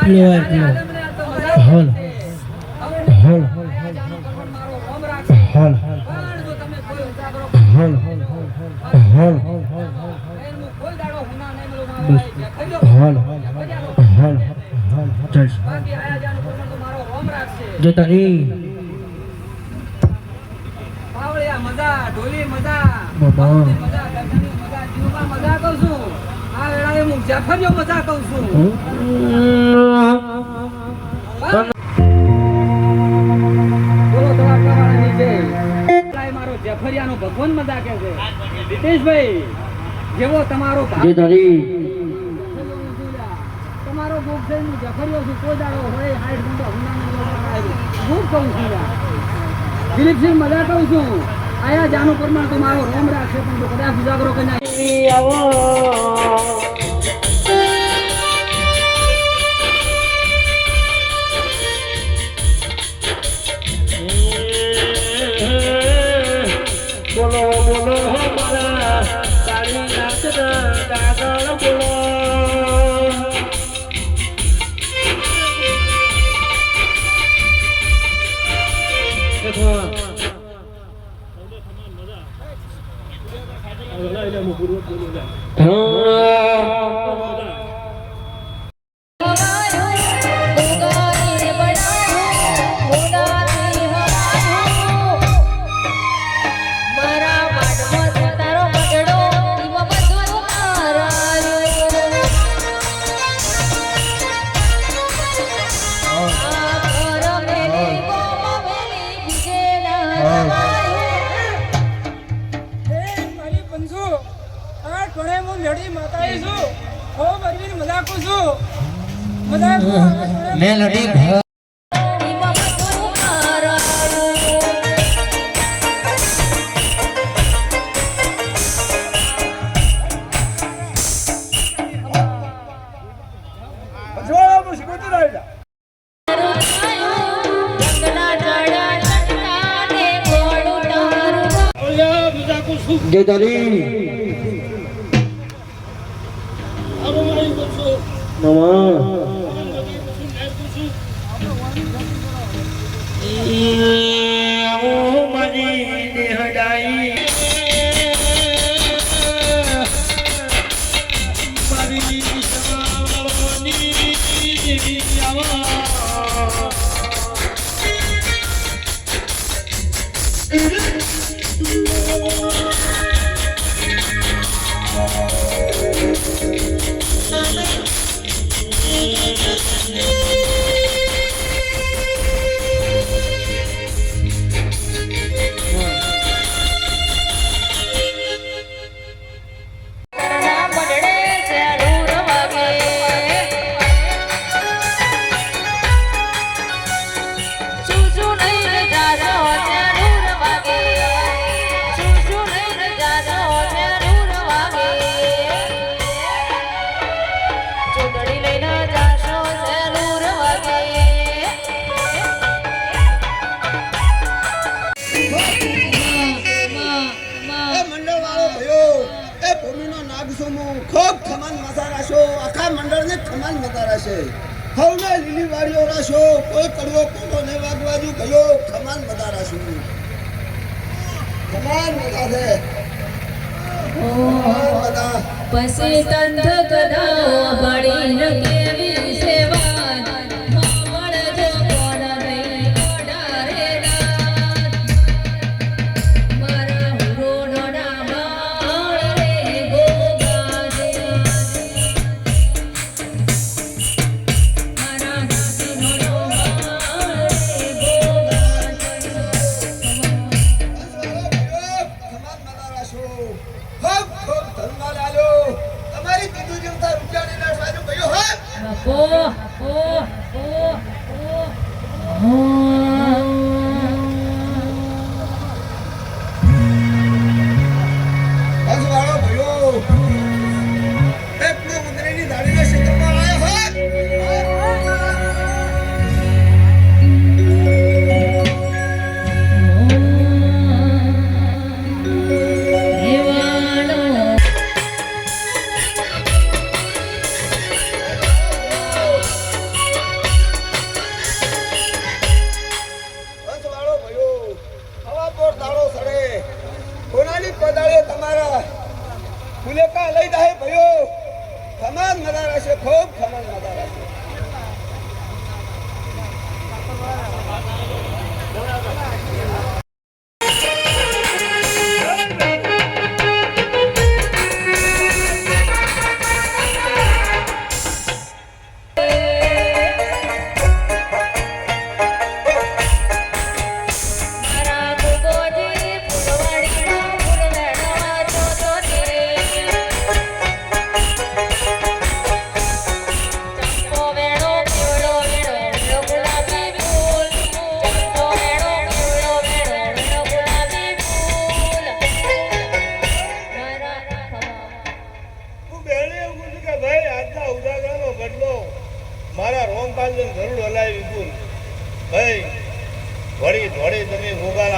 લેવાય હલ હલ હલ હલ હલ હલ હલ જે તારી મજા ઢોલી મજા બાબા મજા ગરમીની મજા જીવમાં મજા કહું છું આ વેળાએ હું જાફરિયો મજા કહું છું બોલો દ્વારકાવાળા નીચે મારો જાફરિયાનો ભગવાન મજા કહે છે રીતેશભાઈ જેવો તમારો જે તારી તમારો ભૂખ છે હું જાફરિયો છું કોઈ દાડો હોય હાઈટ ગુંડા હુનાનો ભૂખ કહું છું દિલીપસિંહ મજા કહું છું આયા જાનું પ્રમાણ તમારો રોમ રાખશે પણ કદાચ ઉજાગરો કરી આવો બોલો બોલો મારા તારી નાચના કાગળ બોલો મેલડી જે તારી મામા મારી દેહડાઈ મારી સવારની દેવી આવા ખૂબ ખમાન મજા રાશો આખા મંડળને ખમાન મજા રાશે હવને લીલી વાડીઓ રાશો કોઈ કડવો કોનો ને વાગવાજુ ગયો ખમાન મજા રાશો ખમાન મજા છે પછી તંત કદા બળી ન કેવી સેવા તમારી કીધું જેમ તાર ઉજાડી ના સાજુ ગયો હે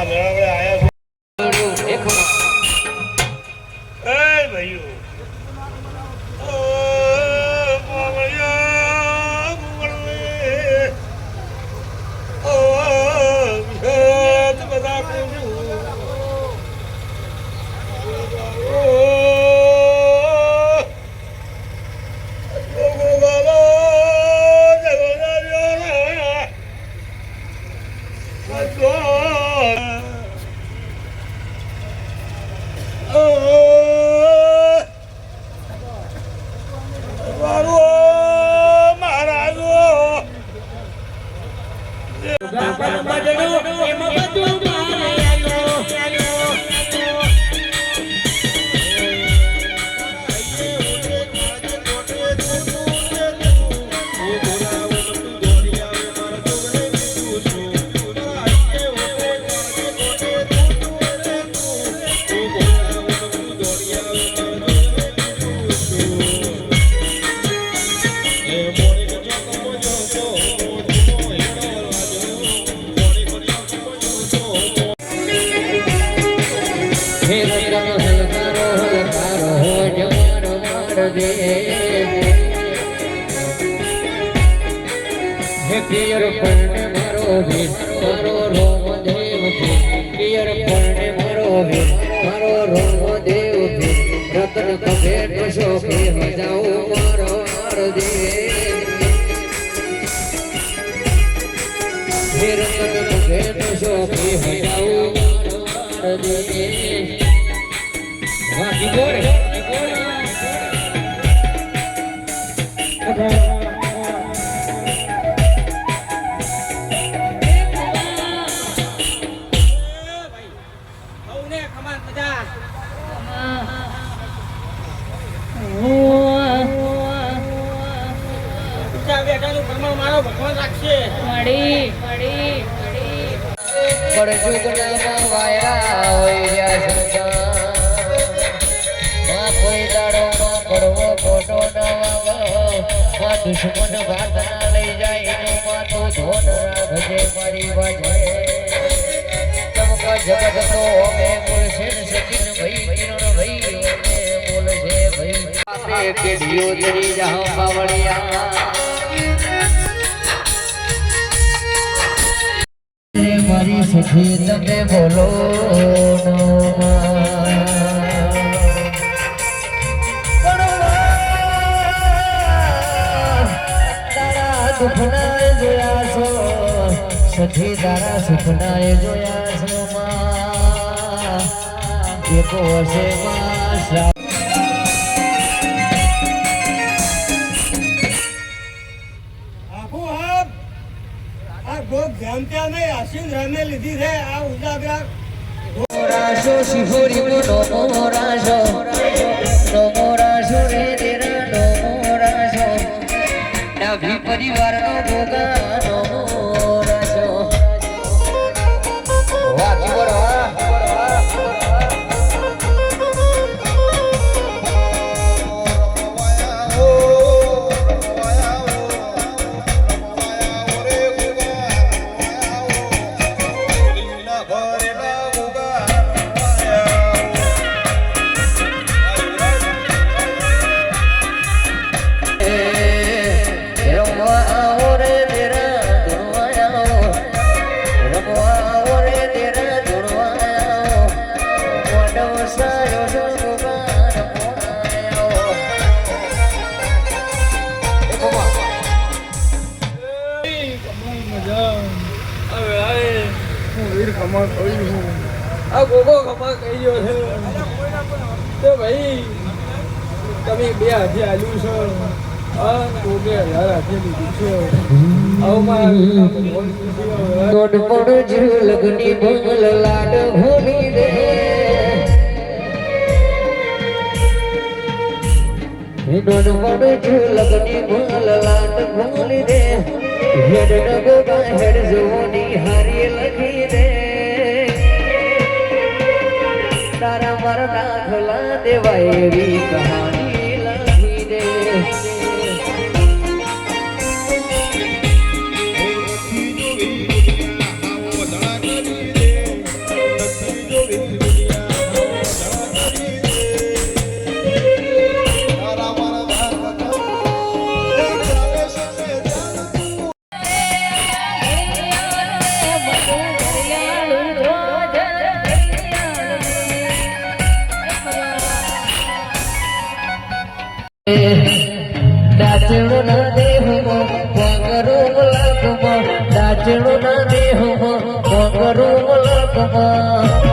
આ મેળાવડે આયા છો એકમાં એ ભાઈઓ ઓ પાવળિયા ગુવળવે ઓ વિહત બધા પૂજું પિયર પરણે મારો ભીર મારો રોમ દેવ ભીર પિયર પરણે મારો ભીર મારો રોમ દેવ ભીર રતન કભેટ શોખે હજાઉ મારો દેવ રતન કભેટ શોખે હજાઉ મારો દેવ વાકી બોરે દુશ્મન ભાગના લઈ જાય એનો માથો ધોન રાખજે મારી વાજે તમકા જગત તો અમે બોલશે ને સચિન ભાઈ કિરણ ભાઈ અમે બોલશે ભાઈ આપે કેડીઓ જરી જાઓ બાવળિયા મારી સખી તમે બોલો સુખના જોયા છો સખી તારા સુખના જોયા છો એક વર્ષે લીધી છે આ ઉજાગરા રાશો શિહોરી નો રાશો નો રાશો રે તેરા નો રાશો નાભી પરિવારનો ભોગાનો રાશો વાહ જીવર આ ગોગો ખમા કહી ગયો છે તો ભાઈ તમે 2000 આલ્યું છે આ ગોગે 1000 હાથે લીધું છે આવમાં દોડ પડ જ લગની ભંગલ લાડ ભોલી દે દોડ પડ જ લગની ભંગલ લાડ ભોલી દે હેડ નગોગા હેડ જોની હારી લખી દે તારા મારા દાખલા દેવાય એવી કહાની લખી દે ના દેહમાં પગરું મલકમાં દાચણો ના દેહમાં પગરું મલકમાં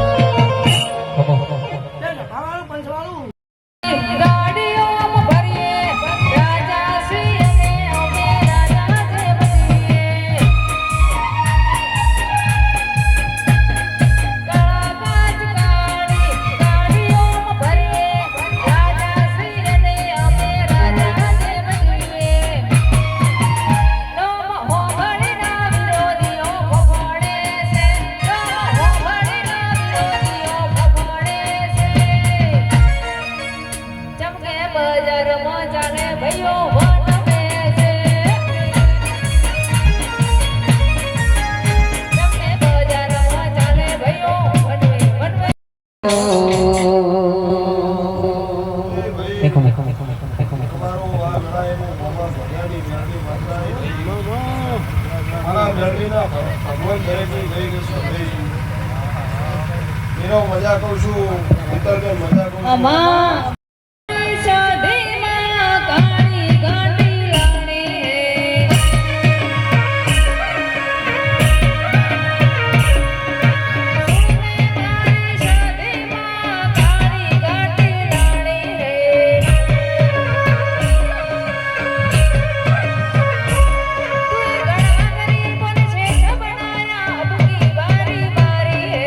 ગાડીઓમાં ભરીએ રાજા શ્રી અને અમે રાજા જે બનીએ કાળાકાજ કાળી ગાડીઓમાં ભરીએ રાજા શ્રી અને અમે રાજા જે બનીએ નોમ હોભળીના વિરોધીઓ ભોગવડે છે નોમ હોભળીના વિરોધીઓ ભોગવડે છે ચમકે બજારમાં ચાલે ભાઈઓ વન બેસે ચમકે બજારમાં ચાલે ભાઈઓ વન મજા કરું છું મજા કરું છું અમા શાદીમાં કાળી ગાંડી લાણી શાદીમાં કાળી ગાંડી લાણી તું ગણવા ગરીબોને શેઠ બનાયા અબકી બારી બારી હે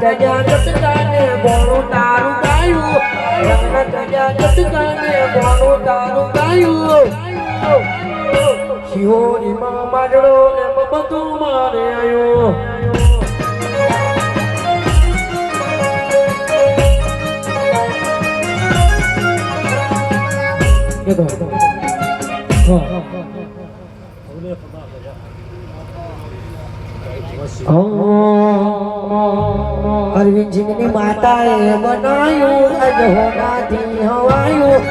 તજા જતકાને બોણું તારું ગાયું રંગ તજા જતકાને બોણું તારું ગાયું શિહોરીમાં માજડો એમ બધું મારે આયો અરવિંદજીની માતાએ બનાયું અજહોનાથી હવાયું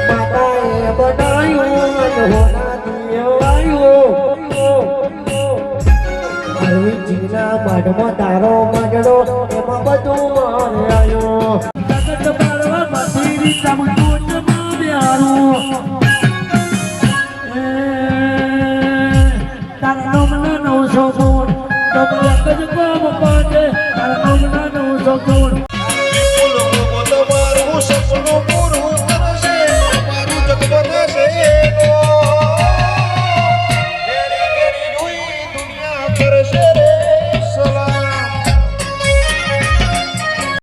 માતાએ બનાયું અજહોનાથી હવાયું અરવિંદજીના મઢમાં તારો મજડો એમાં બધું મારે આવ્યો જગત બારવા મથીરી ચમકૂટમાં બ્યારું તારા નોમના 900 ગુણ તો એક જ કામ પાડે તારા નોમના 900 ગુણ